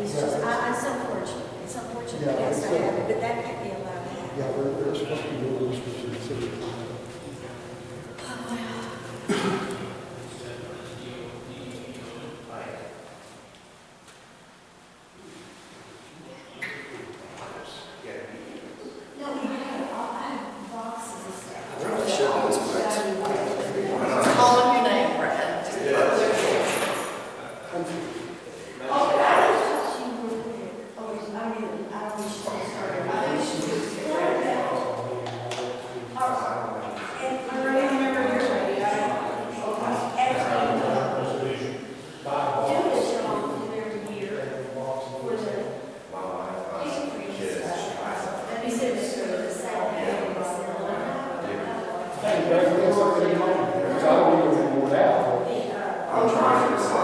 it's just, it's unfortunate. It's unfortunate Yeah, it has to it's, happen, but that can't be allowed to happen. Yeah, they're supposed to be doing this for the city. No, I have boxes of stuff. I really should know this, but Call him your name, Brad. I'm trying to resist.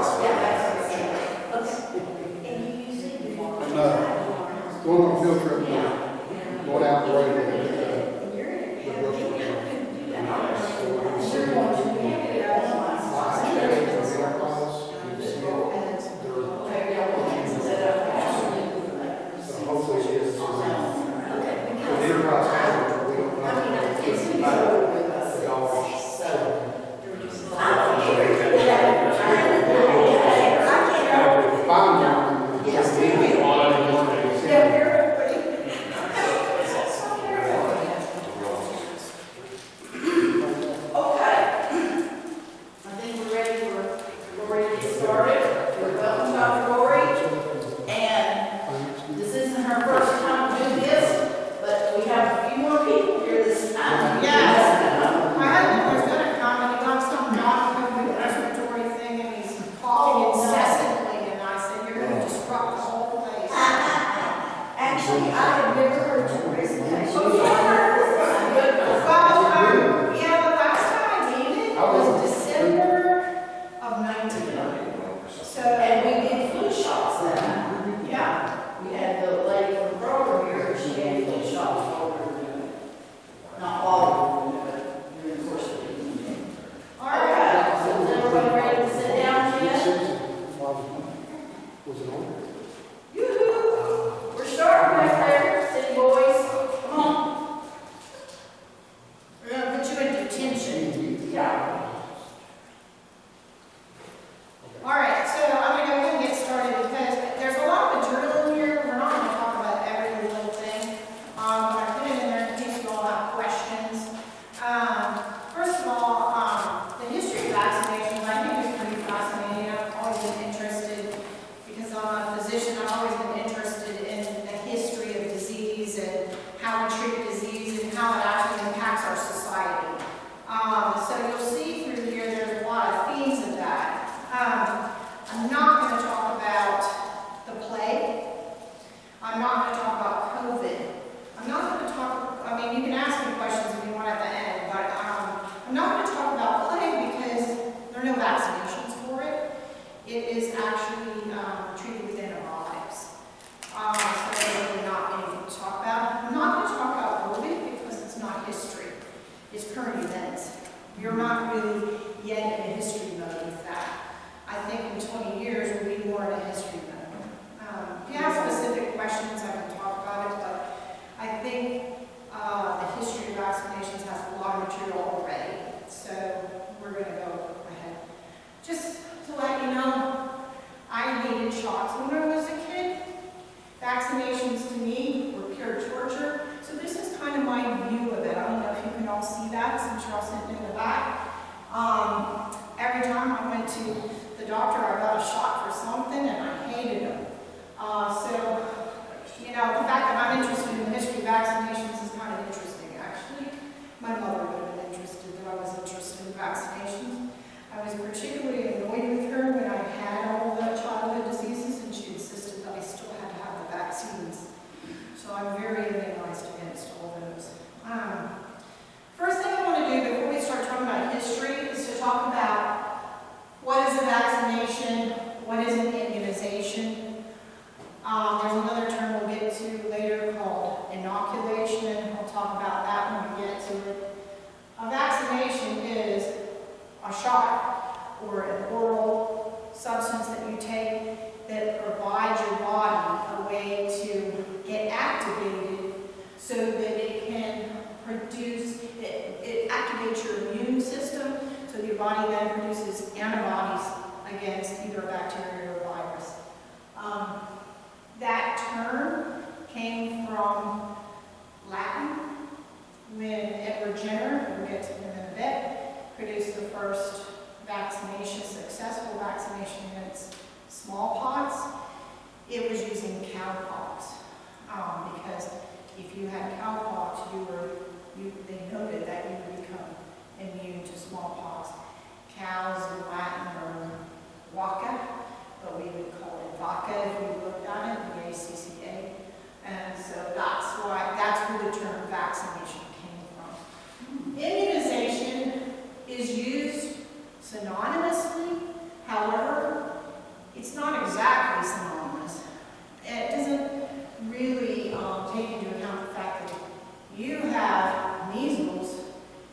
Going on a field trip, going out the road with grocery store. So when you see them, so hopefully it's, the enterprise hazard, we don't know. The dollars. I think we're ready for Glory to get started. We're welcome Dr. Glory. And this isn't her first time doing this, but we have a few more people here this time. Yes. My husband was gonna come and he got some doctor with a respiratory thing and he's coughing incessantly and I said, you're gonna disrupt the whole place. Actually, I have never heard your presentation. Well, yeah, the last time I did it was December of 19. So, And we did flu shots then. yeah. We had the lady from Kroger here, she had flu shots for her. Not all of them, but during the course of the evening. All right. So is everybody ready to sit down yet? Was it on? Yoo-hoo! We're starting right there, city boys. Come on. We're gonna put you in detention. Yeah. All right, so I'm gonna go ahead and get started because there's a lot of material in here. We're not gonna talk about every little thing. But I put it in there in case you all have questions. First of all, the history of vaccinations, I think is pretty fascinating. I've always been interested because I'm a physician. I've always been interested in the history of disease and how we treat disease and how it actually impacts our society. So you'll see through here, there's a lot of themes of that. I'm not going to talk about the plague. I'm not going to talk about COVID. I'm not going to talk, I mean, you can ask me questions if you want at the end, but I'm not going to talk about plague because there are no vaccinations for it. It is actually treated with antibiotics. So there's really not anything to talk about. I'm not going to talk about COVID because it's not history. It's current events. You're not really yet in a history mode with that. I think in 20 years we'll be more in a history mode. If you have specific questions, I can talk about it, but I think the history of vaccinations has a lot of material already. So we're going to go ahead. Just to let you know, I hated shots when I was a kid. Vaccinations to me were pure torture. So this is kind of my view of it. I don't know if you can all see that since you're all sitting in the back. Every time I went to the doctor, I got a shot for either a bacteria or a virus. That term came from Latin when Edward Jenner, we'll get to him in a bit, produced the first vaccination, successful vaccination against smallpox. It was using cowpox because if you had cowpox, they noted that you would become immune to smallpox. Cows in Latin are waka, but we would call it vaca if we looked at it, V-A-C-C-A. And so that's where the term vaccination came from. Immunization is used synonymously, however, it's not exactly synonymous. It doesn't really take into account the fact that you have measles,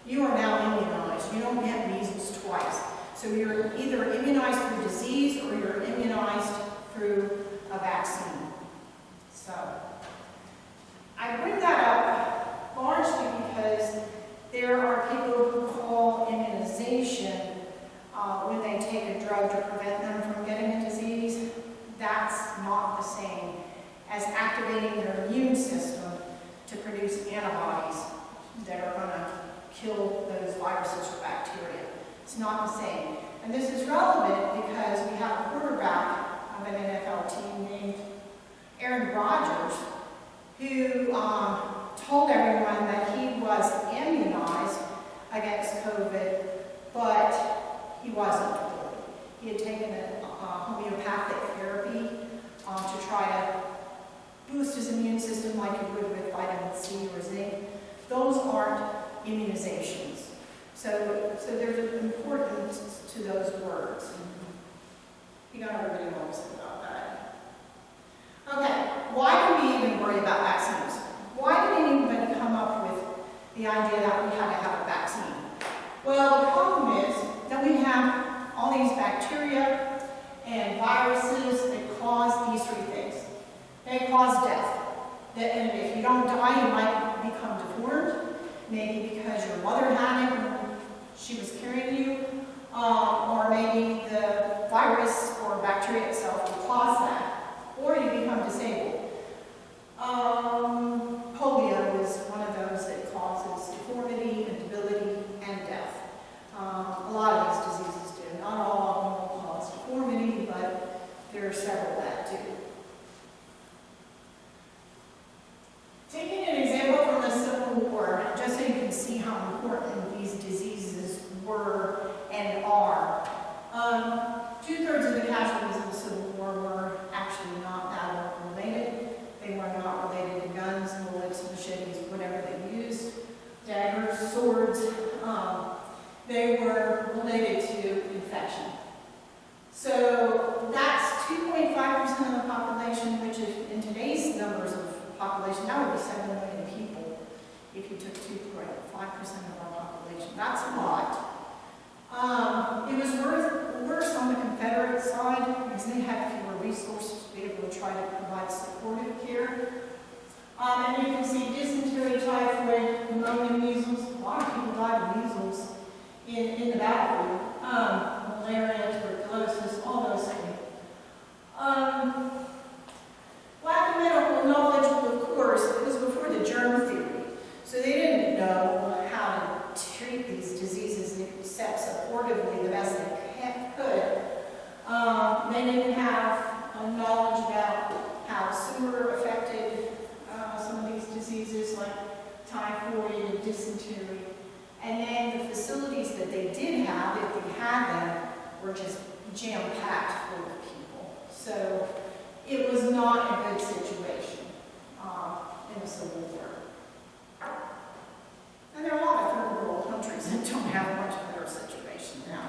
you are now immunized. You don't get measles twice. So you're either immunized through disease or you're immunized through a vaccine. So I bring that up largely because there are people who call immunization when they take a drug to prevent them from getting a disease. That's not the same as activating their immune system to produce antibodies that are going to kill those viruses or bacteria. It's not the same. And this is relevant because we have a quarterback of an NFL team named Aaron Rodgers who told everyone that he was immunized against COVID, but he wasn't. He had taken a homeopathic therapy to try to boost his immune system like you would with vitamin C or zinc. Those aren't immunizations. So there's importance to those words. You got everybody else about that. Okay, why do we even worry about vaccines? Why did anybody come up with the idea that we had to have a vaccine? Well, the problem is that we have all these bacteria and viruses that cause these three things. They cause death. And if you don't die, you might become deformed, maybe because your mother had it when she was carrying you, or maybe the virus or bacteria itself will cause that, or you become disabled. Polio is one of those that causes deformity and debility and death. A lot of these diseases do. Not all of them will cause deformity, but there are several that do. Taking an example from the Civil War, just so you can see how important these diseases were and are. 2/3 of the casualties in the Civil War were actually not battle related. They were not related to guns, bullets, machetes, whatever they used, daggers, swords. They were related to infection. So that's 2.5% of the population, which is in today's numbers of population, that would be 7 million people if you took 2.5% of our population. That's a lot. It was worse on the Confederate side because they had fewer resources to be able to try to provide supportive care. And you can see dysentery, typhoid, pneumonia, measles. A lot of people died of measles in the battlefield. Malaria, tuberculosis, all those things. Lack of medical knowledge, of course, it was before the germ theory. So they didn't know how to treat these diseases except supportively the best they could. They didn't have knowledge about how sewer affected some of these diseases like typhoid and dysentery. And then the facilities that they did have, if they had them, were just jam-packed full of people. So it was not a good situation in the Civil War. And there are a lot of third world countries that don't have a much better situation now.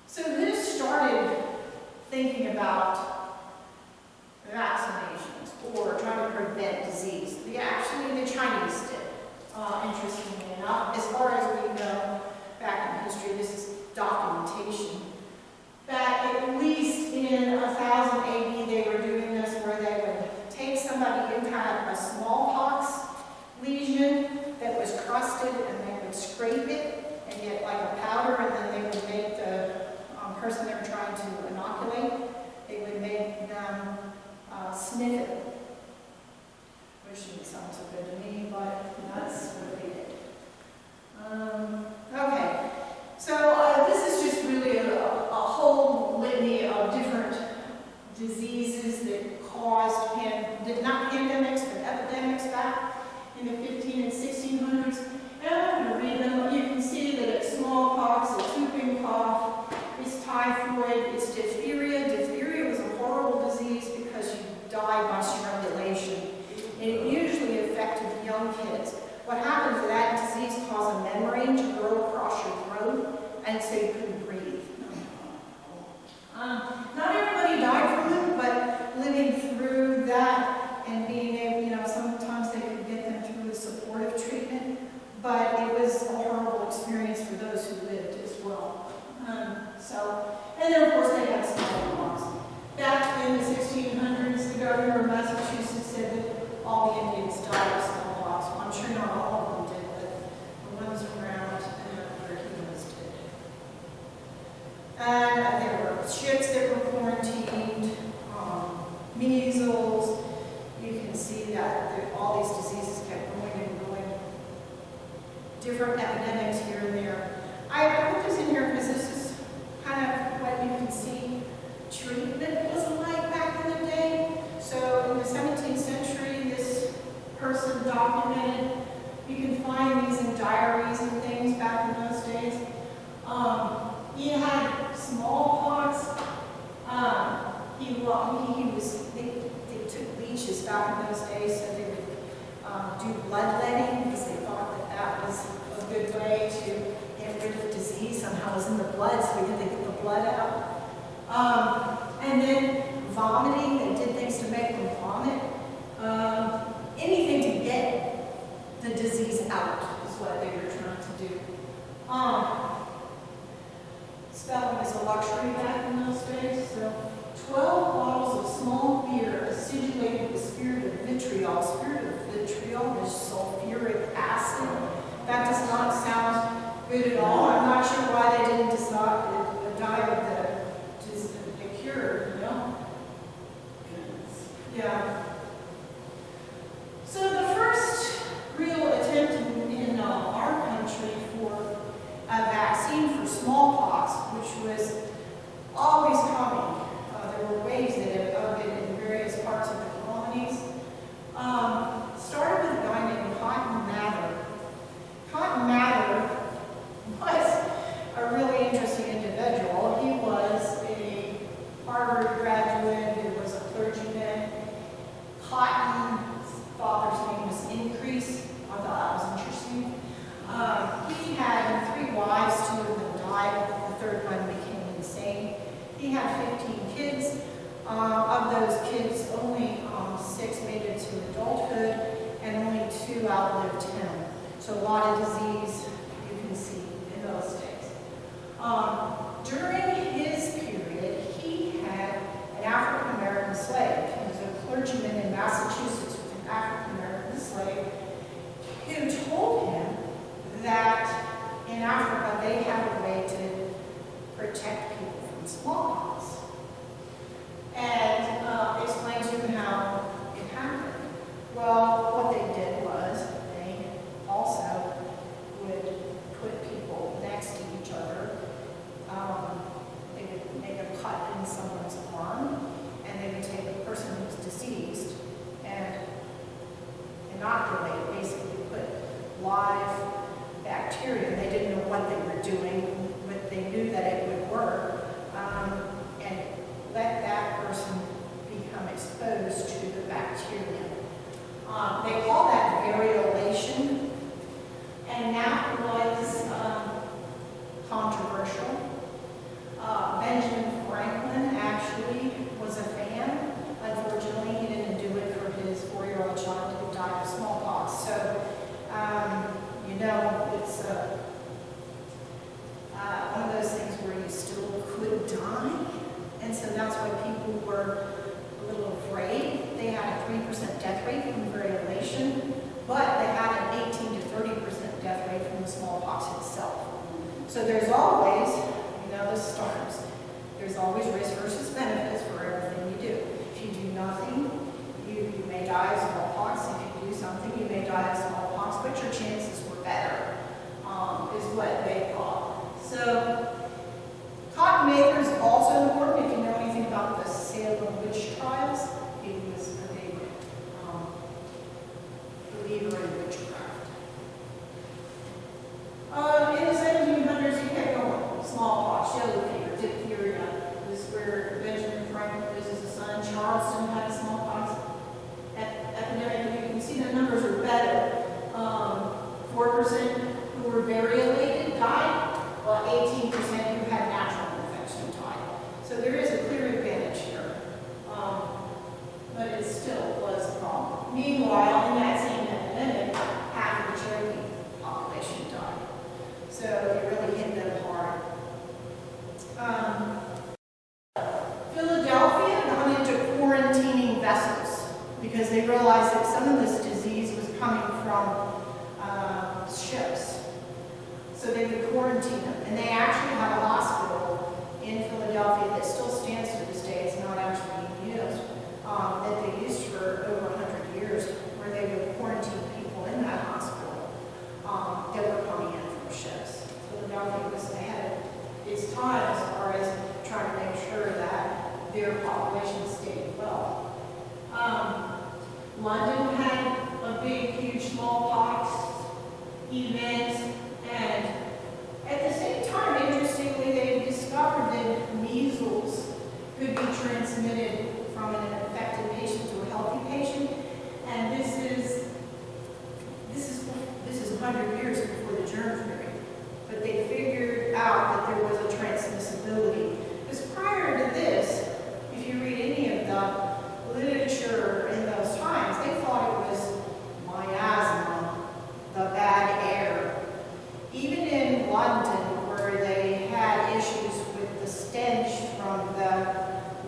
So this started thinking about vaccinations or trying to prevent disease. Actually, the Chinese did. Interestingly enough, as far as we know, back in history, this is documentation, that at least in 1000 AD they were doing this where they would take somebody who had a smallpox lesion that was crusted and they would scrape it and get like a powder, and then they would make the person they were trying to 17th century, this person documented. You can find these in diaries and things back in those days. He had smallpox. They took leeches back in those days, so they would do bloodletting because they thought that that was a good way to get rid of disease. Somehow it was in the blood, so we had to get the blood out. And then vomiting, they did things to make them vomit. Anything to get the disease out is what they were trying to do. Spelling is a luxury back in those days, so 12 bottles of small beer acidulated with spirit of vitriol. Spirit of vitriol is sulfuric acid. That does not sound good at all. I'm not sure why they didn't decide to die of the cure, you know? Yeah. So the first real attempt in our country for a vaccine for smallpox, which was always coming. There were waves of it in various parts of the colonies. Started with a guy named Cotton Mather. Cotton Mather was a really interesting individual. He was a Harvard graduate. He was a clergyman. Cotton's father's name was Increase. I thought that was interesting. He had 3 wives, 2 of them died. The 3rd one became insane. He had 15 kids. Of those kids, only 6 made it to adulthood, and only 2 outlived him. So a lot of disease you can see in those days. During his period, he had an African-American slave. He was a clergyman in Massachusetts with an African-American slave who told him that in Africa they had a way to protect people from smallpox. And explained to him how it happened. Well, what they did was they also would put people next to each other. They would make a cut in someone's arm, and they would take the person who was deceased and inoculate, basically put live bacteria. They didn't know what they were doing, but they knew that it would work. And let that person become exposed to the bacteria. They call that variolation, and that was controversial. Benjamin Franklin actually was a fan. Unfortunately, he didn't do it for his 4-year-old child who died of smallpox. So, it's one of those things where you still could die. And so that's why people were a little afraid. They had a 3% death rate from variolation, but they had an 18 to 30% death rate from the smallpox itself. So there's always, the storms, there's always risk versus benefits for everything you do. If you do nothing, you may die of smallpox. If you do something, you may die of smallpox, but your chances were better, is what they thought. So cotton maker is also important. If you know anything about the Salem witch trials, he was a big believer in witchcraft. In the 1700s, you kept going. Smallpox, yellow fever, diphtheria. This is where Benjamin Franklin loses a son. Charleston had a smallpox epidemic. You can see the numbers are better. 4% who were variolated died, while 18% who had natural infection died. So there is a clear advantage here, but it still was a problem. Meanwhile, in that same epidemic, half of the Cherokee population died. So it really hit them hard. Philadelphia gone into quarantining vessels because they realized that some of this disease was coming from ships. So they would quarantine them. And they actually have a hospital in Philadelphia that still stands to this day. It's not actually being used. That they used for over 100 years, where they would quarantine people in that hospital that were coming in from ships. Philadelphia was ahead of its time as far as trying to make sure that their population stayed well. London had a big, huge smallpox event, and at the same time, interestingly, they discovered that measles could be transmitted from an infected patient to a healthy patient, and this is 100 years before the germ theory. But they figured out that there was a transmissibility. Because prior to this, if you read any of the literature in those times, they thought it was miasma, the bad air. Even in London, where they had issues with the stench from the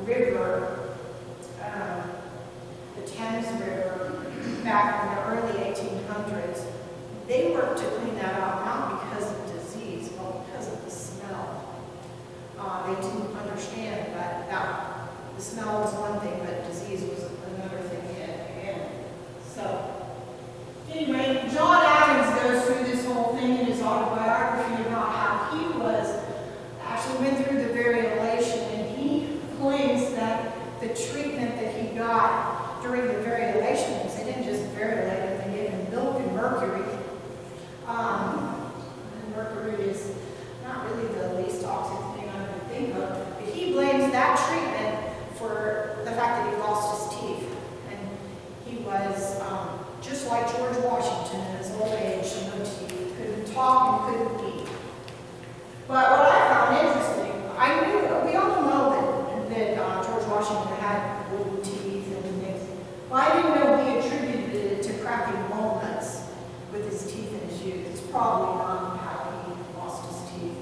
river, the Thames River, back in the early 1800s, they worked to clean that out, not because of disease, but because of the smell. They didn't understand that the smell was one thing, but disease was another thing again. So, anyway, John Adams goes through this whole thing in his autobiography about how he actually went through the variolation, and he claims that the treatment that he got during the variolation was they didn't just variolate him, they gave him milk and mercury. And mercury is not really the least toxic thing I could think of, but he blames that treatment for the fact that he lost his teeth. And he was just like George Washington in his old age, no teeth, couldn't talk and couldn't eat. But what I found interesting, we all know that George Washington had wooden teeth and things, but I didn't know he attributed it to cracking walnuts with his teeth in his youth. It's probably not how he lost his teeth.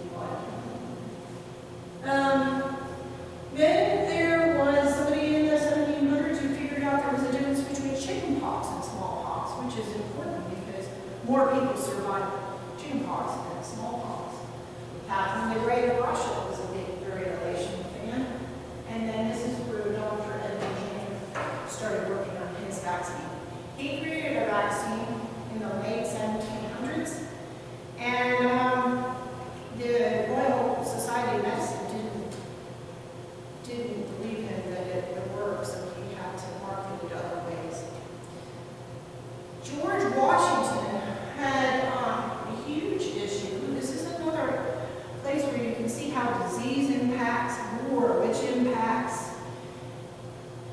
Then there was somebody in the 1700s who figured out there was a difference between chickenpox and smallpox, which is important because more people survive chickenpox than smallpox. Catherine the Great of Russia was a big variolation fan, and then this is where Dr. Edwin Jenner started working on his vaccine. He created a vaccine in the late 1700s, and the Royal Society of Medicine didn't believe him that it would work, so he had to market it other ways. George Washington had a huge issue. This is another place where you can see how disease impacts war, which impacts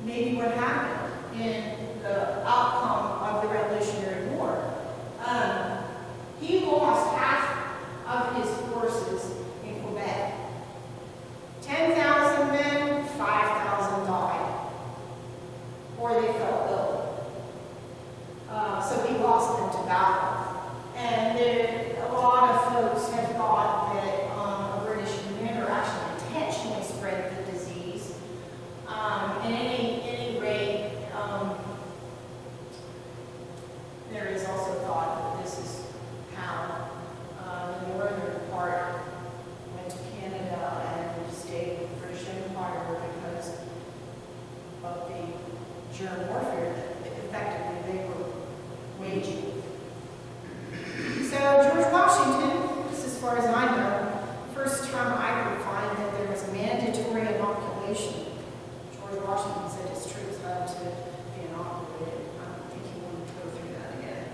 maybe what happened in the outcome of the Revolutionary War. He lost half of his forces in Quebec. 10,000 men, 5,000 died, or they fell ill. So he lost them to battle. And a lot of folks have thought that a British commander actually intentionally spread the disease. At any rate, there is also thought that this is how the northern part went to Canada and stayed with the British Empire because of the germ warfare that effectively they were waging. So George Washington, just as far as I know, the first time I could find that there was a mandatory inoculation. George Washington said his troops had to be inoculated. I don't think he wanted to go through that again.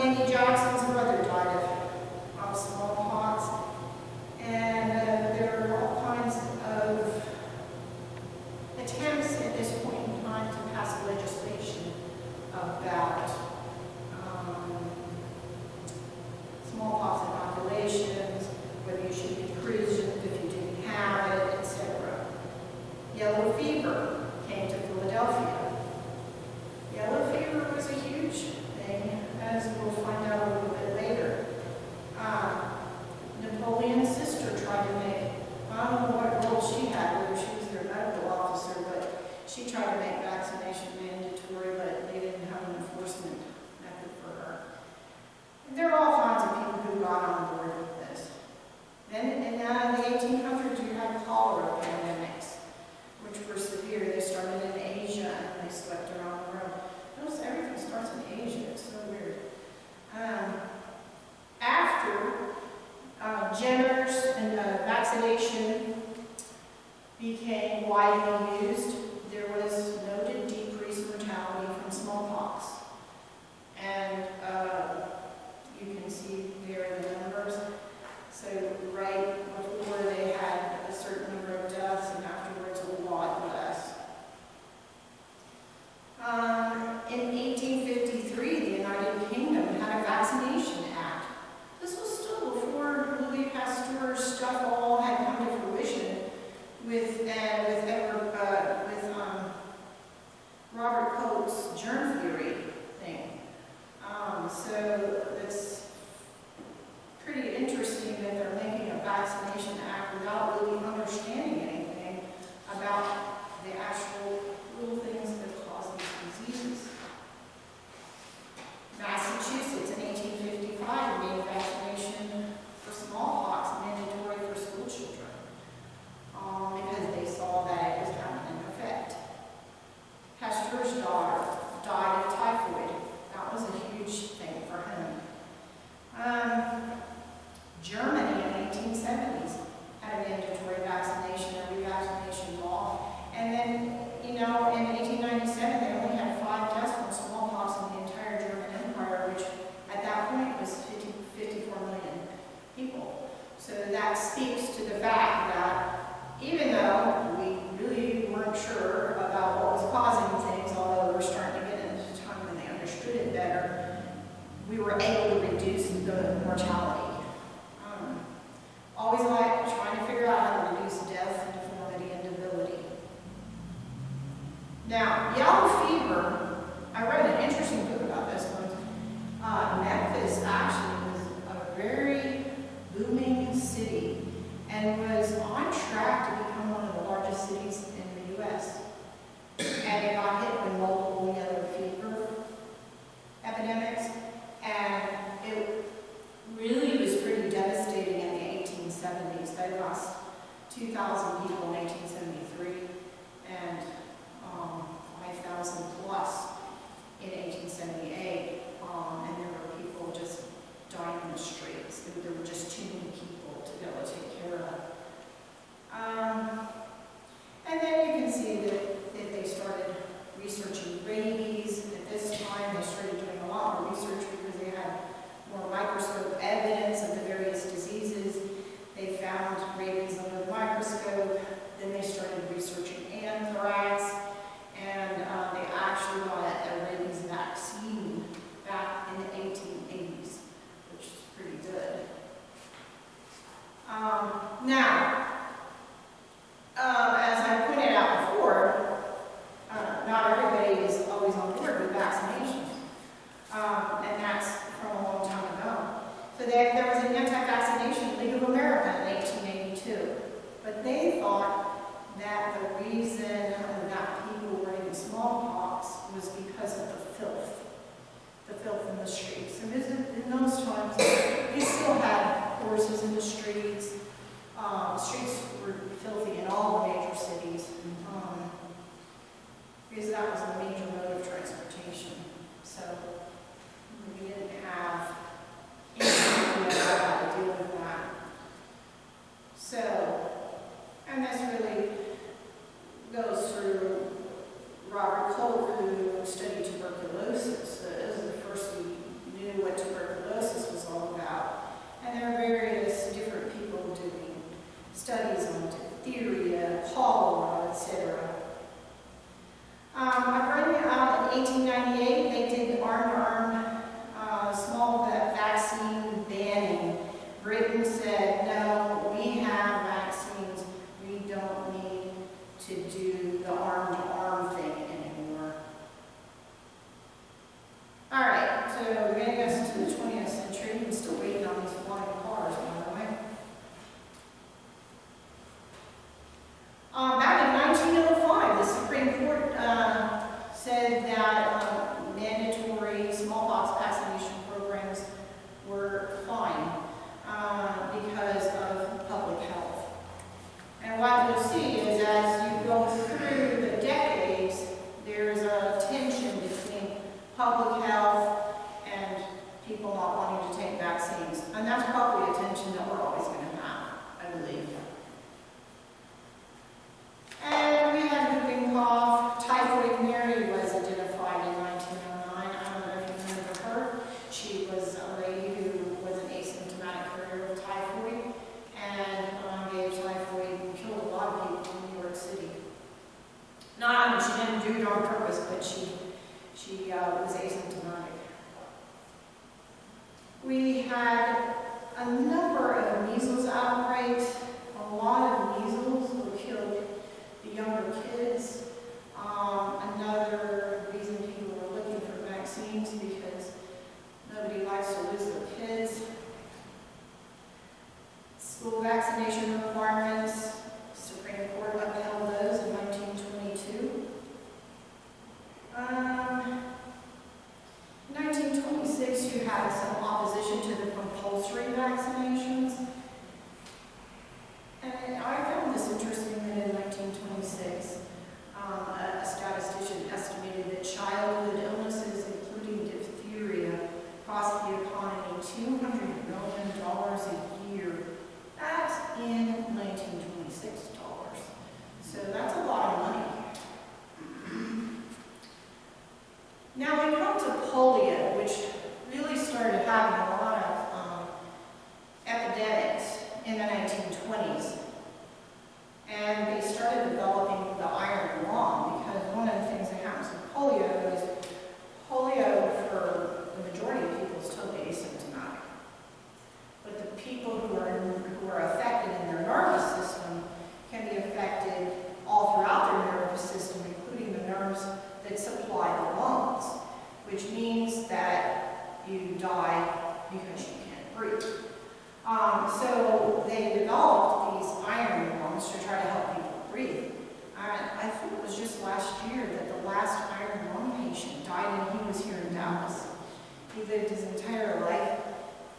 Andy Jackson's brother died of smallpox, and there are all kinds of attempts at this point in time to pass legislation about smallpox inoculations, whether you should be imprisoned if you didn't have it, etc. Yellow fever came to Philadelphia. Yellow fever was a huge thing, as we'll find out a little bit later. Napoleon's sister tried to make, I don't know what role she had, whether she was their medical officer, but she tried to make vaccination mandatory, but they didn't have an enforcement method for her. There are all kinds of people who got on board with this. Then in the 1800s, you had cholera pandemics, which were severe. They started in Asia and they swept around the world. Notice everything starts in Asia. It's so weird. After Jenner's and vaccination became widely used, there was noted decrease Robert Koch's germ theory thing. So it's pretty interesting that they're making a vaccination act without really understanding anything about the actual little things that cause these diseases. Massachusetts in 1855 made vaccination for smallpox mandatory for school children because they saw that it was having an effect. Pasteur's daughter died of typhoid. That was a huge thing for him. Germany in the 1870s had a mandatory vaccination, a revaccination law. And then, in 1897, they only had 5 deaths from smallpox in the entire German Empire, which at that point was 54 million people. So that speaks to the fact that even though we really weren't sure about what was causing things, although we're starting to get into a time when they understood it better, we were able to reduce the mortality. Always like trying to figure out how to reduce death, deformity, and debility. Now, yellow fever, I read an interesting book about this one. Memphis actually was a very booming city and was on track to become one of the largest cities in the U.S. And it got hit with multiple yellow fever epidemics, and it really was pretty devastating in the 1870s. They lost 2,000 people in 1873 and 5,000 plus in 1878. And there were people just dying in the streets. There were just too many people to be able to take care of. And then you can see that they started researching rabies. At this time, they started doing a lot more research because they had more microscope evidence of the various diseases. They found rabies under the microscope. Then they started researching anthrax, and they actually got a rabies vaccine back in the 1880s, which is pretty good. Now, as I pointed out before, not everybody is always on board with vaccinations, and that's from a long time ago. So there was an Anti-Vaccination League of America in 1882, but they thought that the reason that people were getting smallpox was because of the filth in the streets. And in those times, you still had horses in the streets. Streets were filthy in all the major cities, because that was the major mode of transportation. So we didn't have anything to deal with that. So, and this really goes through Robert Koch, who studied tuberculosis. This is the first we knew what tuberculosis was all about. And there are various different people doing studies on diphtheria, cholera, etc. I read in 1898 they did arm-to-arm small vaccine banning. Britain said, no, we have vaccines. We don't need to do the arm-to-arm thing anymore. All right, so getting us to the 20th century, I'm still waiting on these flying cars, by the way. Back in 1905, the Supreme Court said that mandatory smallpox vaccination programs were fine because of public health. And what you'll see is as you go through the decades, there's a tension between public health and people not wanting to take vaccines. And that's probably a tension that we're always going to have, I believe. And we had whooping cough. Typhoid Mary was identified in 1909. I don't know if you remember her. She was a lady who was an asymptomatic carrier of typhoid and gave typhoid and killed a lot of people in New York City. She didn't do it on purpose, but she was asymptomatic. We had a number of measles outbreaks. A lot of measles were killed 2006, a statistician estimated that childhood illnesses, including diphtheria, cost the economy $200 million a year. That's in 1926 dollars. So that's a lot of money. Now we come to polio, which really started having a lot of epidemics in the 1920s. And they started developing the iron lung, because one of the things that happens with polio is polio, for the majority of people, is totally asymptomatic. But the people who are affected in their nervous system can be affected all throughout their nervous system, including the nerves that supply the lungs, which means that you die because you can't breathe. So they developed these iron lungs to try to help people breathe. I think it was just last year that the last iron lung patient died, and he was here in Dallas. He lived his entire life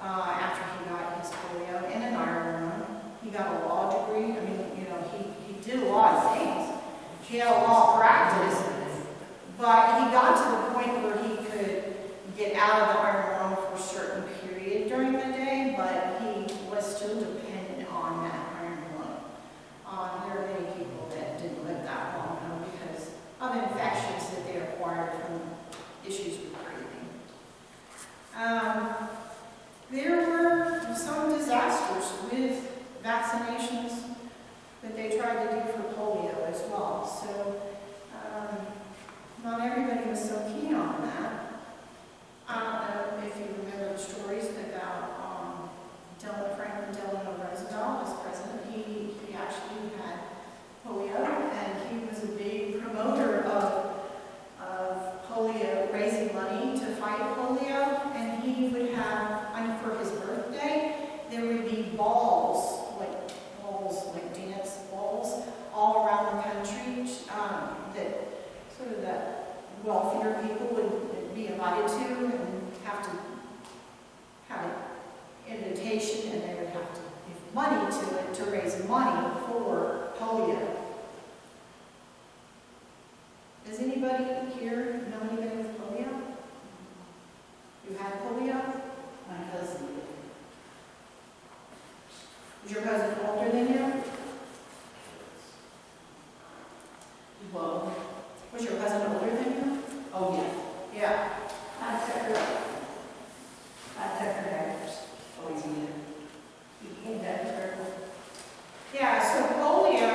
after he got his polio in an iron lung. He got a law degree. I mean, he did a lot of things. He had a law practice, but he got to the point where he could get out of the iron lung for a certain period during the day, but he was still dependent on that iron lung. There are many people that didn't live that long though, because of infections that they acquired from issues with breathing. There were some disasters with vaccinations that they tried to do for polio as well. So not everybody was so keen on that. I don't know if you remember the stories about Franklin Delano Roosevelt as president. He actually had polio, and he was a big promoter of polio, raising money to fight polio. And he would have, for his birthday, there would be balls like dance balls, all around the country that sort of the wealthier people would be invited to and have to have an invitation, and they would have to give money to it to raise money for polio. Does anybody here know anybody with polio? You had polio? My cousin. Was your cousin older than you? Well, Was your cousin older than you? oh yeah. Yeah. I took her diapers. Always needed. You came back to her. Yeah, so polio,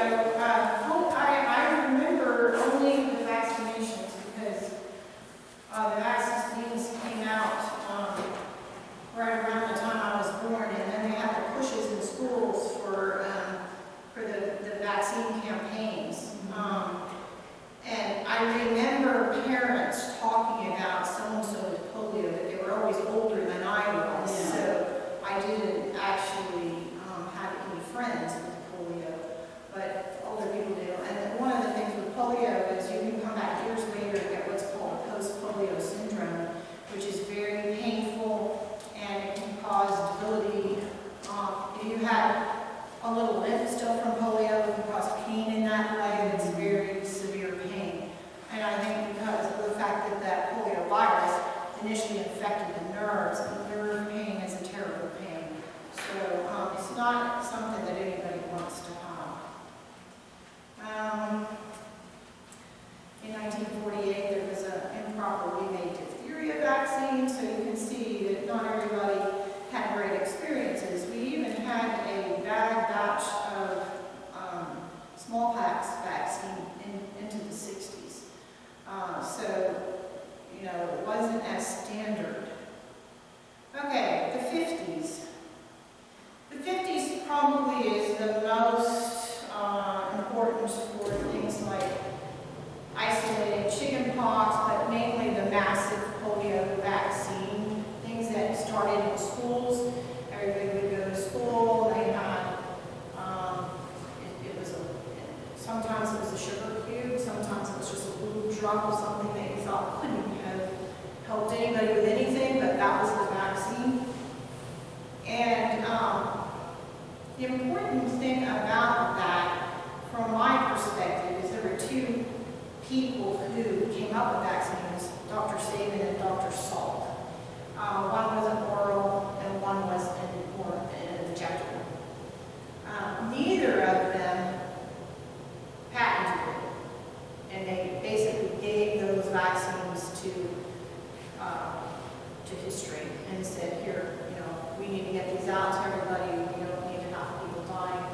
I remember only the vaccinations, because the vaccines came out right around the time I was born, and then they had the pushes in schools for the vaccine campaigns. And I remember parents talking about so-and-so with polio, that they were always older than I was. Yeah. So I didn't actually have any friends with polio, but older people do. And one of the things with polio is you can come back years later and get what's called post-polio syndrome, which is very painful, and it can cause debility. If you have a little limp still from polio, it can cause pain in that leg. It's very severe pain. And I think because of the fact that polio virus initially infected the nerves, and nerve pain is a terrible pain. So it's not something that anybody wants to have. In 1948, there was an improperly made diphtheria vaccine, so you can see that not everybody had great experiences. We even had a bad batch of smallpox vaccine into the 60s. So, it wasn't as standard. Okay, the 50s. The 50s probably is the most important for things like isolated chickenpox, but mainly the massive polio vaccine, things that started in schools. Everybody would go to school. They had, sometimes it was a sugar cube, sometimes it was just a little drop of something that you thought couldn't have helped anybody with anything, but that was the vaccine. And the important thing about that, from my perspective, is there were people who came up with vaccines, Dr. Saban and Dr. Salk. One was an oral and one was an injectable. Neither of them patented it, and they basically gave those vaccines to history and said, here, we need to get these out to everybody. We don't need to have people dying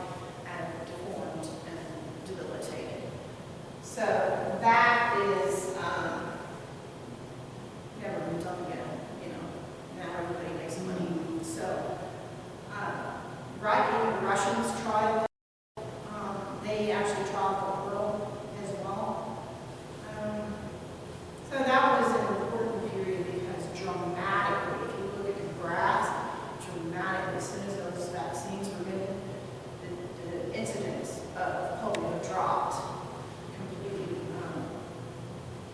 and deformed and debilitated. So that is never been done again. Now everybody makes money. So right, the Russians tried it. They actually tried the oral as well. So that was an important period because dramatically, if you look at the graphs, dramatically, as soon as those vaccines were given, the incidence of polio dropped completely,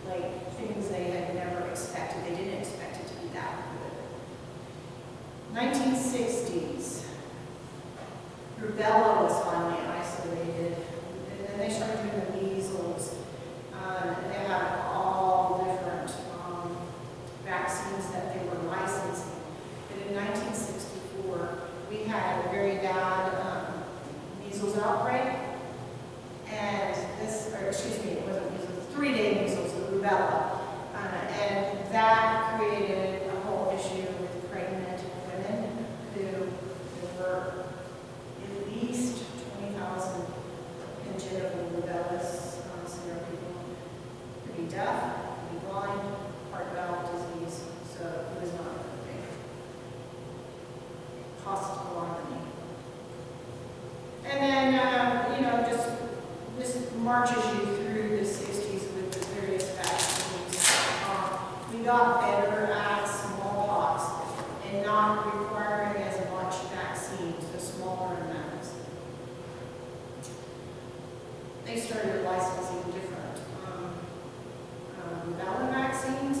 like things they had never expected. They didn't expect it to be that good. 1960s, rubella was finally isolated, and then they started doing the measles. They had all different vaccines that they were licensing. But in 1964, we had a very bad measles outbreak, and it wasn't measles, 3-day measles, the rubella, and that created a whole issue with pregnant women who were at least 20,000 congenital rubellas, severe people could be deaf, could be blind, heart valve disease, so it was not a big hospital army. And then, this marches you through the 60s with the various vaccines. We got better at smallpox and not requiring as much vaccines, the smaller amounts. They started licensing different rubella vaccines,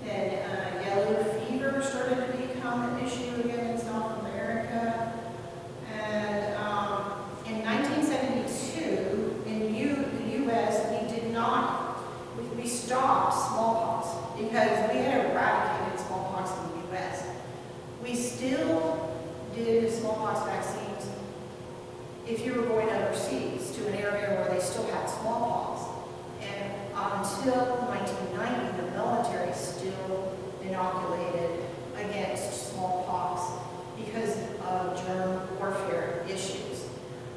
and yellow fever started to become an issue again in South America. And in 1972, in the U.S., we stopped smallpox because we had eradicated smallpox in the U.S. We still did smallpox vaccines if you were going overseas to an area where they still had smallpox. And until 1990, the military still inoculated against smallpox because of germ warfare issues.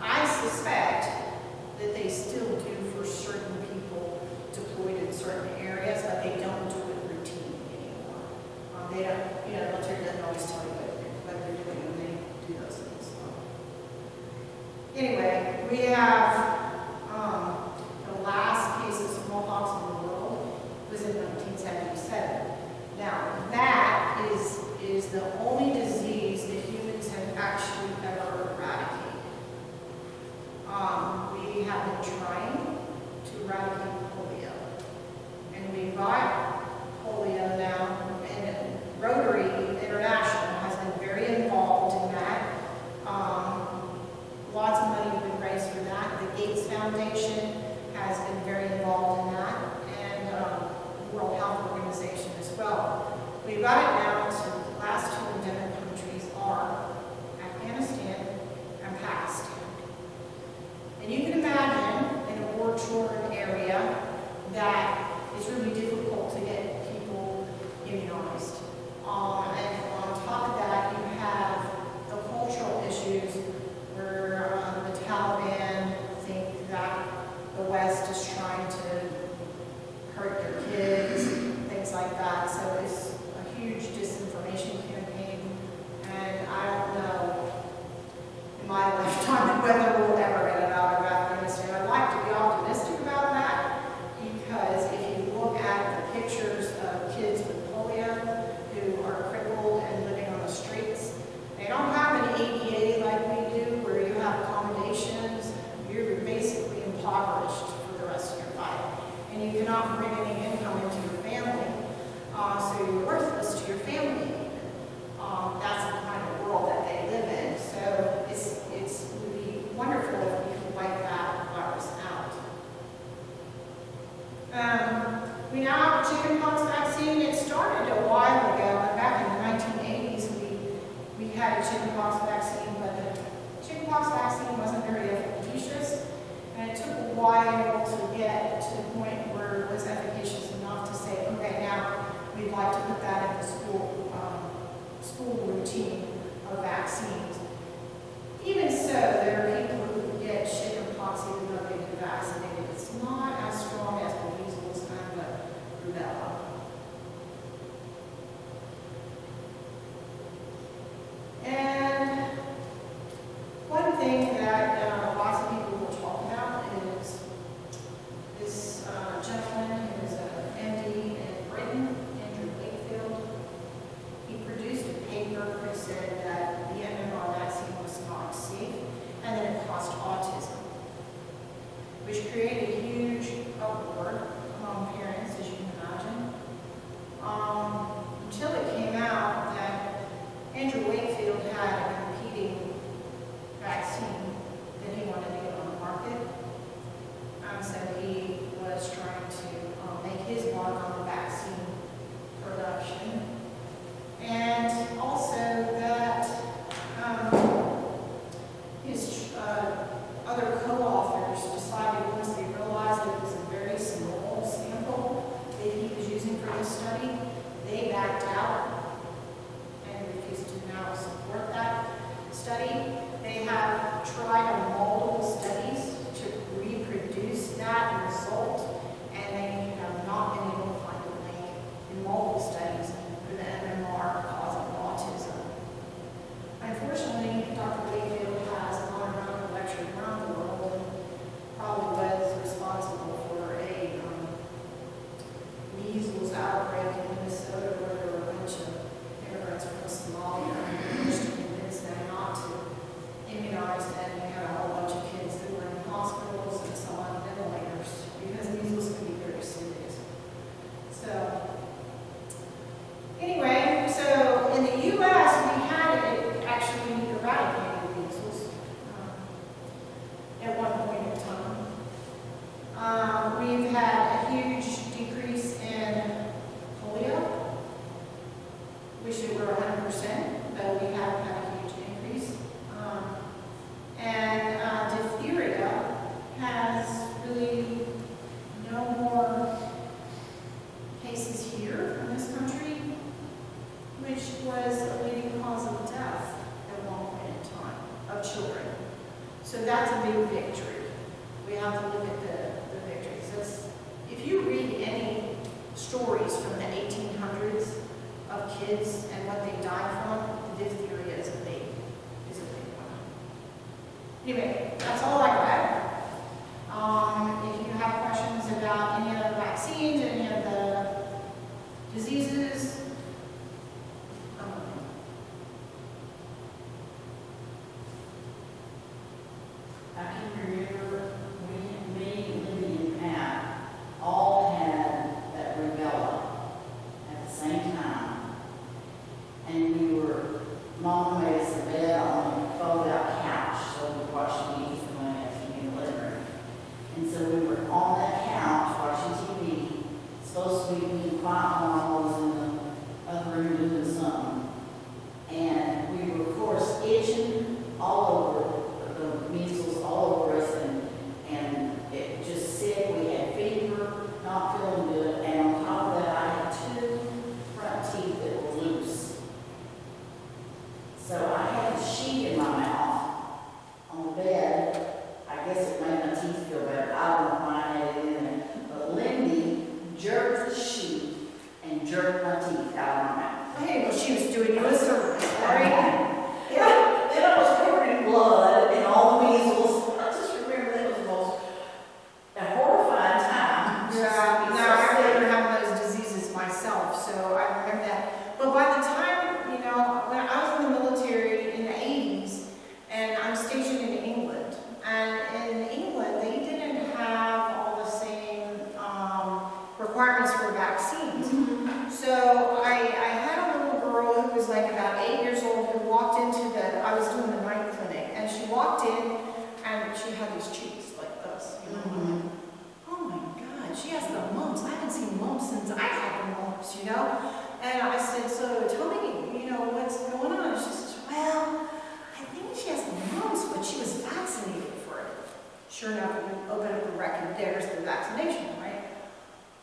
I suspect that they still do for certain people deployed in certain areas, but they don't do it routinely anymore. They don't, the military doesn't always tell you what they're doing when they do those things. Anyway, we have the last case of smallpox in the world was in 1977. Now, that is the only disease that humans have actually ever eradicated. We have been trying to eradicate polio, and we've got polio now, and Rotary International has been very involved in that. Lots of money has been raised for that. The Gates Foundation has been very involved in that, and the World Health Organization as well. We've got it down to the last two endemic countries are Afghanistan and Pakistan. And you can imagine in a war-torn area that it's really difficult to get people immunized. And on top of that, you have the cultural issues where the Taliban think that the West is trying to hurt their kids, things like that. So it's a huge disinformation campaign. And I don't know in my lifetime whether we'll ever get it out of Afghanistan. I'd like to be optimistic about that, because if you look at the pictures of kids with polio who are crippled and living on the streets, they don't have an ADA like we do, where you have accommodations. You're basically impoverished for the rest of your life. And you cannot bring any income into your family, so you're worthless to your family. That's the kind of world that they live in. So it would be wonderful if we could wipe that virus out. We now have a chickenpox vaccine. It started a while ago, back in the 1980s, we had a chickenpox vaccine, but the chickenpox vaccine wasn't very efficacious, and it took a while to get to the point where it was efficacious enough to say, okay, now we'd like to put that in the school routine of vaccines. Even so, there are people who get chickenpox even though they've been vaccinated. It's not as strong as the measles and the rubella. And one thing that lots of people will talk about is this gentleman who is an MD in Britain, Andrew Wakefield. He produced a paper that said that the MMR vaccine was not safe and that it caused autism, which created a huge uproar among parents, as you can imagine, until it came out that Andrew Wakefield had a competing vaccine that he wanted to get on the market. So he was trying to make his mark on the vaccine production. And also that his other co-authors decided, once they realized that it was a very small sample that he was using for this study, they backed out and refused to now support that study. They have tried on multiple studies to reproduce that result, and they have not been able to find a link in multiple studies for the MMR causing autism. Unfortunately, Dr. Wakefield has gone around and lectured around the world and probably was responsible for a measles outbreak in Minnesota where there were a bunch of immigrants from Somalia and managed to convince them not to immunize, and we had a whole bunch of kids that were in hospitals and some on ventilators because measles can be very serious. So, anyway, so in the U.S., we had it actually eradicated measles at one point in time. We've had a huge decrease in polio. Wish it were 100%, but we haven't had a huge increase. And diphtheria has really no more cases here in this country, which was a leading cause of death at one point in time of children. So that's a big victory. We have to look at the victories. If you read any stories from the 1800s of kids and what they died from, diphtheria is a big one. Anyway, that's all I read. If you have questions about any of the vaccines, any of the diseases, I can remember me, Libby, and Pat all had that rubella at the same time. And we were, Mom made us a bed on a fold-out couch so we could watch TV from my TV in the living room. And so we were on that couch watching TV, supposed to be being quiet while I was in the other room doing something. And we were, of course, itching all over, the measles all over us, and it just sick. We had fever, not feeling good, and on top of that, I had 2 front teeth that were loose. So I had a sheet in my mouth on the bed. I guess it made my teeth feel better. I don't know why I had it in there. But Lindy jerked the sheet and jerked my teeth out of my mouth. hey, well, she was doing you a service, right? Yeah, then I was covered in blood and all the measles. I just remember that was the most horrifying time. Yeah, no, I remember having those diseases myself, so I remember that. But by the time, when I was in the military in the 80s, and I'm stationed in England, and in England, they didn't have all the same requirements for vaccines. So I had a little girl who was like about 8 years old who walked into I was doing the night clinic, and she walked in, and she had these cheeks like this, Oh my God, she has the mumps, you know? And I said, so tell me, you know, what's going on? She says, well, I think she has mumps, but she was vaccinated for it. Sure enough, you open up the record, there's the vaccination, right?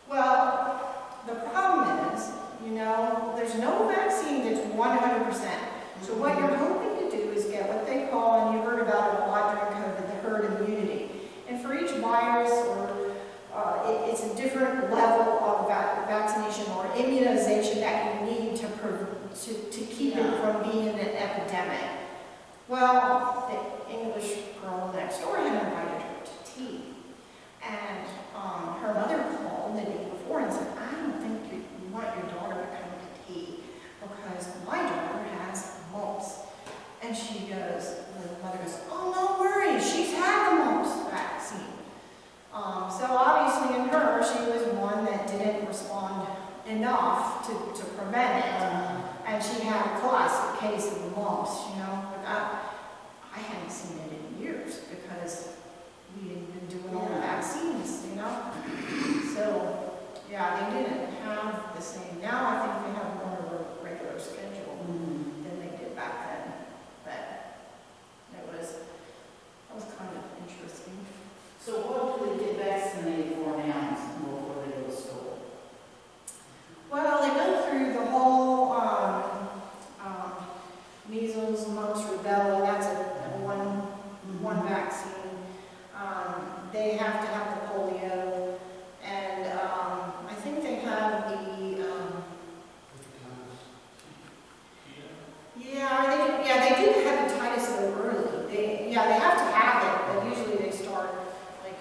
Well, the problem is, you know, there's no vaccine that's 100%. So what you're hoping to do is get what they call, and you heard about it a lot during COVID, the herd immunity. And for each virus, or it's a different level of vaccination or immunization that you need to keep it from being an epidemic. Well, the English girl next door had invited her to tea. And her mother called the day before and said, I don't think you want your daughter to come to tea because my daughter has mumps. And she goes, the mother goes, oh, no worries, she's had the mumps vaccine. So obviously in her, she was one that didn't respond enough to prevent it. And she had a classic case of the mumps, you know. But I hadn't seen it in years because we had been doing all the vaccines, you know. So, yeah, they didn't have the same. Now I think they have more of a regular schedule than they did back then. But that was kind of interesting. So what do they get vaccinated for now before they go to school? Well, they go through the whole measles, mumps, rubella. That's one vaccine. They have to have the polio, and I think they have the they do hepatitis though early. They have to have it, but usually they start like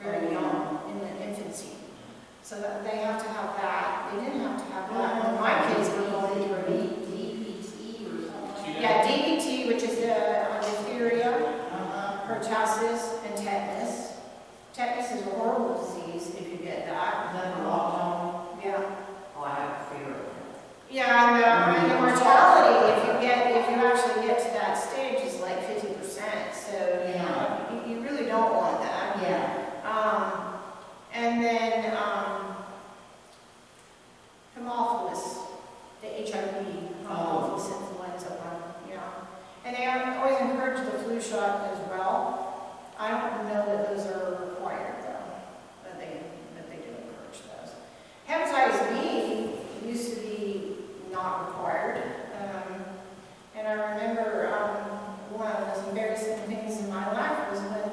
very young in the infancy. So that they have to have that. They didn't have to have that when my kids were going through DPT or something? Yeah, DPT, which is diphtheria, pertussis, and tetanus. Tetanus is a horrible disease if you get that. Is that the lockdown? Yeah. Oh, I have fear of it. Yeah, and the mortality, if you actually get to that stage, is like 50%. So Yeah. you really don't want that. Yeah. And then Haemophilus, the HIV, Haemophilus influenza one, yeah. And they always encourage the flu shot as well. I don't know that those are required though, but they do encourage those. Hepatitis B used to be not required. And I remember one of the most embarrassing things in my life was when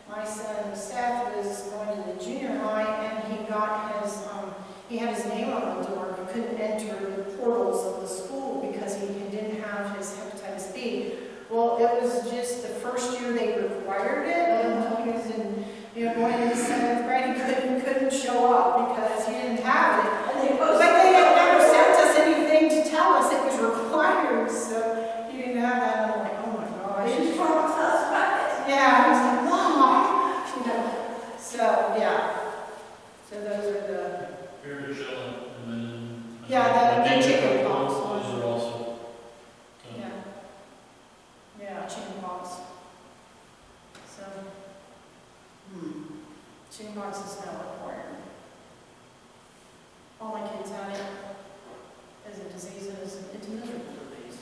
my son Seth was going to the junior high and he had his name on the door. He couldn't enter the portals of the school because he didn't have his hepatitis B. Well, it was just the first year they required it, and he was going into 7th grade. He couldn't show up because he didn't have it. But they had never sent us anything to tell us it was required, so he didn't have that. And I'm like, oh my gosh. They just promised us about Yeah, I was like, Mom! So, yeah. So those are the... Varicella, and then. Yeah, the dengue, chicken pox. those are also. Yeah. Yeah, chicken pox. So, chicken pox is not required. All my kids had it as a disease, and it's a miserable disease.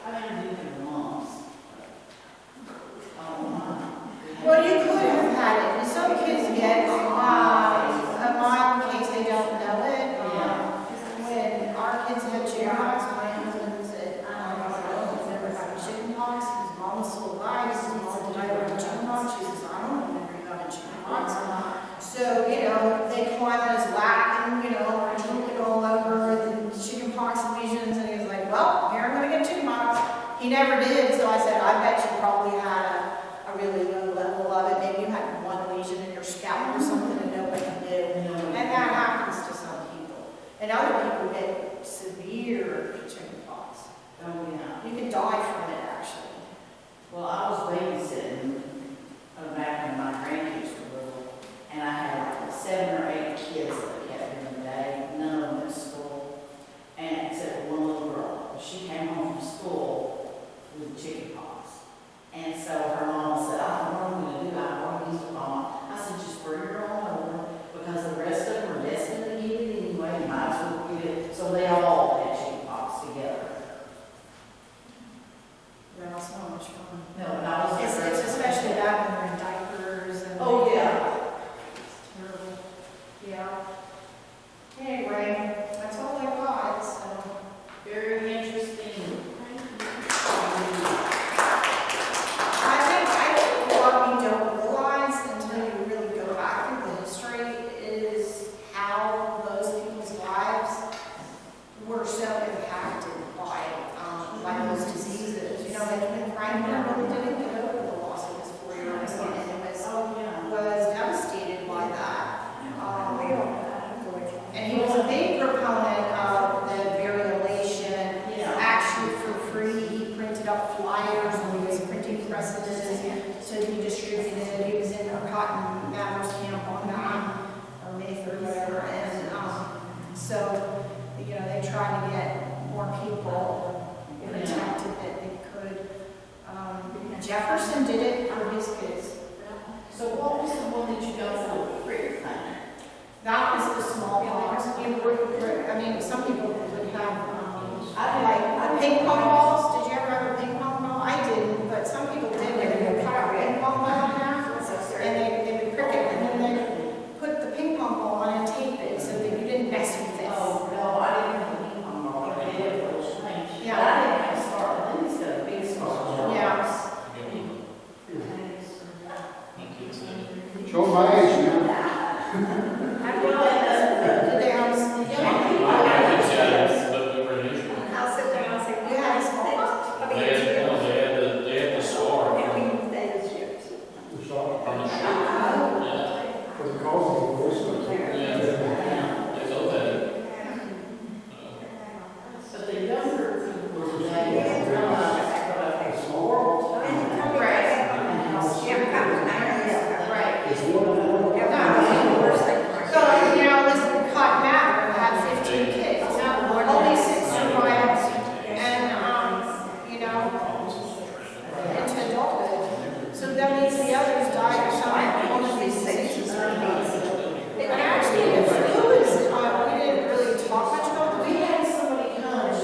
I didn't do the mumps. Oh, my. Well, you could have had it, and some kids get, in my case, they don't know it. When our kids had chicken pox, my husband said, I've never had chicken pox. His mom was still alive. His mom died of chicken pox. She says, I don't remember you got a chicken pox. So, they climb on his lap and, jumping all over the chicken pox lesions, and he was like, well, here I'm going to get chicken pox. He never did, so I said, I bet you probably had a really low level of it. Maybe you had one lesion in your scalp or something and nobody knew. And that happens to some people. And other people get severe chicken pox. Oh, yeah. You can die from it, actually. Well, I was babysitting back when my grandkids were little, and I had like 7 or 8 kids that kept during the day, none of them at school, and except for one little girl. She came home from school with chicken pox. And so her mom said, I don't know what I'm going to do. I want to use the mom. I said, just bring her on over because the rest of them are destined to get it anyway. You might as well ping pong balls, did you ever have a ping pong ball? I didn't, but some people did, they would cut out a ping pong ball in half, and they would prick it, and then they put the ping pong ball on and tape it, so that you didn't mess with it. Oh, no, I didn't have a ping pong ball, I did have those things. Yeah. But I didn't have a star, I think it's got a big star. Yeah. My kids did. Show my age now. Did they have, My kids had it, but we were an issue. I'll sit there and I'll say, you had a small one? They had, no, they had the star And from we use that as chips. The shot. the shoe. Yeah. Because it calls me voice. Yeah. They told that. So the younger people today, Small. Right. It's one of them. So, you know, this Cotton Mather had 15 kids, only 6 survived, and, you know, into adulthood. So that means the others died of some one of these diseases. And actually, the flu is, we didn't really talk much about, we had somebody come to,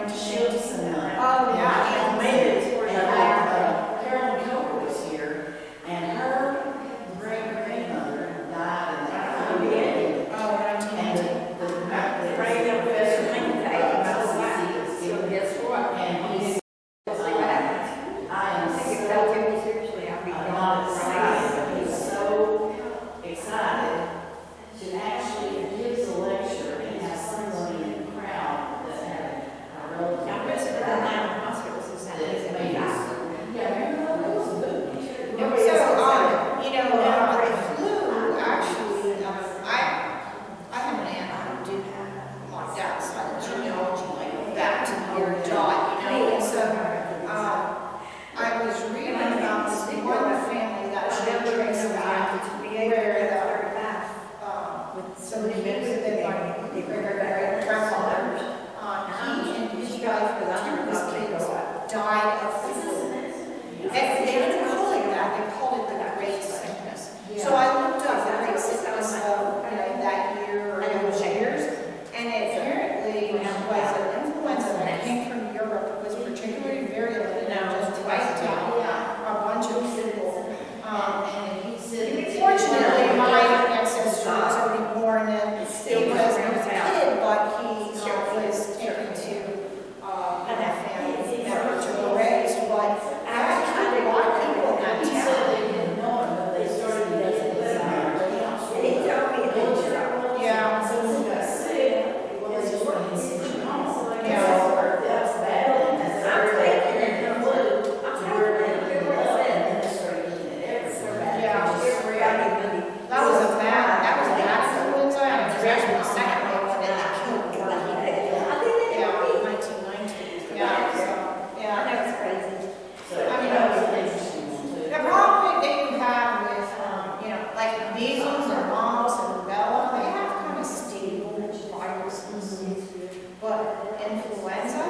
Richardson. Oh, yeah. Carolyn Cooper was here, and her great-grandmother died in that Oh, 1990. and the professor Guess what? and he said, I am If you so don't take me seriously, I'll be not gone. excited, but he's so excited to actually give a lecture and have somebody in the crowd that had a relative. I'm just for the nine hospitals is that That's amazing. Yeah, remember that was good. So, you know, the flu, actually, I have an aunt who did my dad's side of genealogy, like back to your dot, you know, and so, I was reading about this one family that shared trace about where so he was with my great-grandfather, he and his wife, two of his kids, died of the flu. And they didn't call it that, they called it the Great Sickness. So I looked up the Great Sickness of, you know, that year or those years, and it apparently was an influenza that came from Europe. It was particularly virulent, and just wiped out a bunch of people. And he said, Fortunately, my ancestor was already born in, because he was a kid, but he was taken to a family member to be raised, but I had a lot of people in that he said town. they didn't know him, but they started to get it. He told me it was Yeah. So when he got sick, well, they just went and said, Yeah. that's bad. And that's very bad. And then the flu, where they ended up, and then they started getting it everywhere. Yeah. That was a bad influenza, and it was actually the second one that they killed more people. Yeah, 1990. Yeah, so, yeah. So I mean, that was an interesting one too. The problem that you have with, you know, like measles or mumps and rubella, they have kind of stable viruses. But influenza and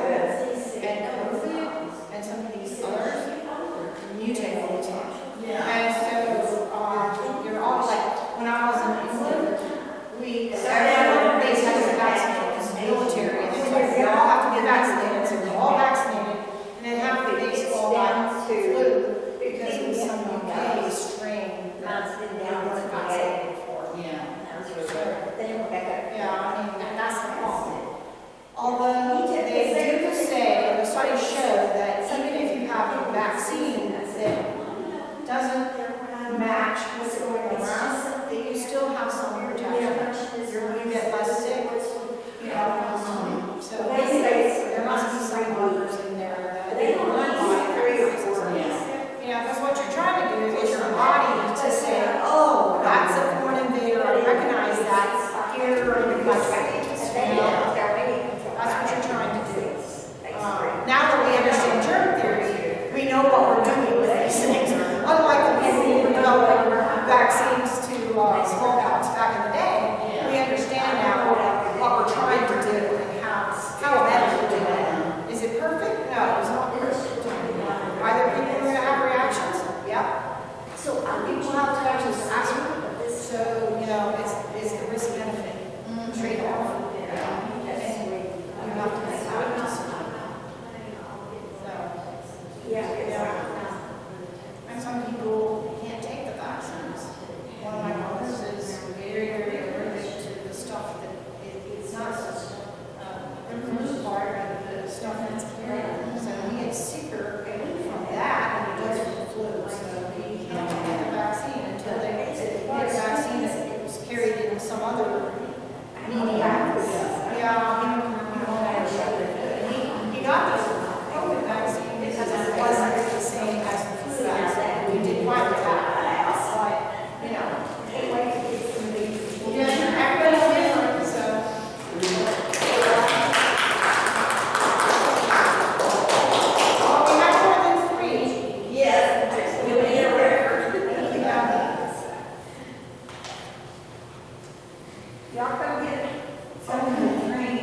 COVID and some of these others mutate all the time. Yeah. And so, you're all like, when I was in England, everyone, they had to get vaccinated, because military, and it's like, we all have to get vaccinated, so we're all vaccinated. And then half the baseball got flu, because it was some UK strain that they weren't vaccinated for. Yeah. Yeah, I mean, and that's the problem. Although they do say, the studies show that even if you have a vaccine that doesn't match what's going around, that you still have some protection. You get less sick, you know, so there must be some buffers in there that they don't want to you know, because what you're trying to do is get your body to say, oh, that's a foreign invader, I recognize that here in the country. That's what you're trying to do. Now that we understand germ theory, we know what we're doing with these things. Unlike the people who were developing vaccines to smallpox back in the day, we understand now what we're trying to do and how better to do it. Is it perfect? No, it's not perfect. Are there people who are going to have reactions? Yep. So people have reactions to asthma. So, you know, it's the risk-benefit trade-off. enough to make out. So, and some people can't take the vaccines. One of my brothers is very, very allergic to the stuff that it's not the flu part, but the stuff that's carried. So he gets sicker from that than he does from the flu. So he can't get the vaccine until they get a vaccine that was carried in some other media. He got the COVID vaccine because it wasn't the same as the flu vaccine. We did quite that. But, you know, everybody's different, so. Oh, we have more than 3. Yeah. Y'all come get some of the training.